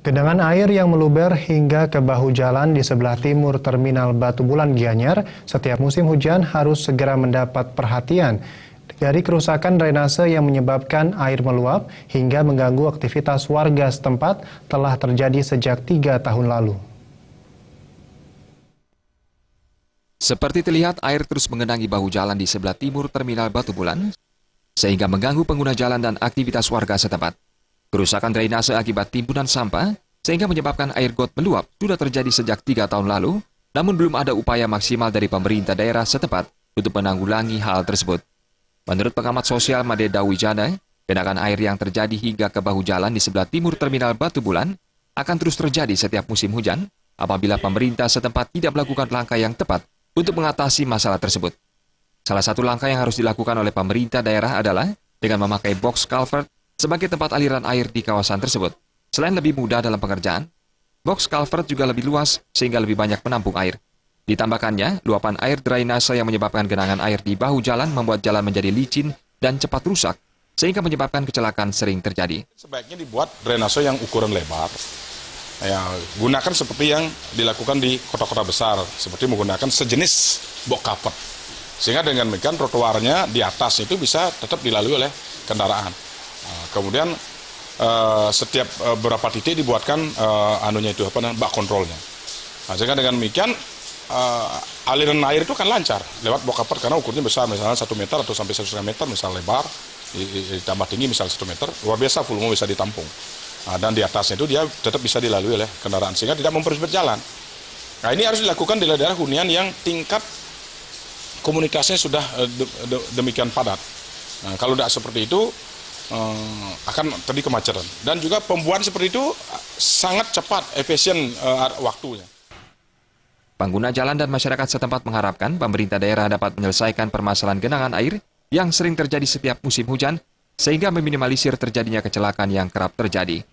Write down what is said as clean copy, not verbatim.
Genangan air yang meluber hingga ke bahu jalan di sebelah timur Terminal Batu Bulan Gianyar setiap musim hujan harus segera mendapat perhatian. Dari kerusakan drainase yang menyebabkan air meluap hingga mengganggu aktivitas warga setempat telah terjadi sejak 3 tahun lalu. Seperti terlihat, air terus mengenangi bahu jalan di sebelah timur Terminal Batu Bulan, sehingga mengganggu pengguna jalan dan aktivitas warga setempat. Kerusakan drainase akibat timbunan sampah, sehingga menyebabkan air got meluap, sudah terjadi sejak 3 tahun lalu, namun belum ada upaya maksimal dari pemerintah daerah setempat untuk menanggulangi hal tersebut. Menurut pengamat sosial Made Dawijana, genangan air yang terjadi hingga ke bahu jalan di sebelah timur Terminal Batu Bulan akan terus terjadi setiap musim hujan apabila pemerintah setempat tidak melakukan langkah yang tepat untuk mengatasi masalah tersebut. Salah satu langkah yang harus dilakukan oleh pemerintah daerah adalah dengan memakai box culvert sebagai tempat aliran air di kawasan tersebut. Selain lebih mudah dalam pengerjaan, box culvert juga lebih luas sehingga lebih banyak menampung air. Ditambahkannya, luapan air drainase yang menyebabkan genangan air di bahu jalan membuat jalan menjadi licin dan cepat rusak, sehingga menyebabkan kecelakaan sering terjadi. Sebaiknya dibuat drainase yang ukuran lebar. Ya, gunakan seperti yang dilakukan di kota-kota besar, seperti menggunakan sejenis box culvert. Sehingga dengan demikian trotoarnya di atas itu bisa tetap dilalui oleh kendaraan. Kemudian setiap beberapa titik dibuatkan bak kontrolnya. Sehingga dengan demikian aliran air itu kan lancar lewat box culvert karena ukurnya besar, misalnya 1 meter atau sampai 1,5 meter, misalnya lebar, ditambah tinggi misalnya 1 meter, luar biasa volume bisa ditampung. Dan di atasnya itu dia tetap bisa dilalui oleh kendaraan sehingga tidak mempersempit jalan. Nah, ini harus dilakukan di daerah hunian yang tingkat komunikasinya sudah demikian padat. Nah, kalau tidak seperti itu akan terjadi kemacetan. Dan juga pembuatan seperti itu sangat cepat, efisien waktunya. Pengguna jalan dan masyarakat setempat mengharapkan pemerintah daerah dapat menyelesaikan permasalahan genangan air yang sering terjadi setiap musim hujan, sehingga meminimalisir terjadinya kecelakaan yang kerap terjadi.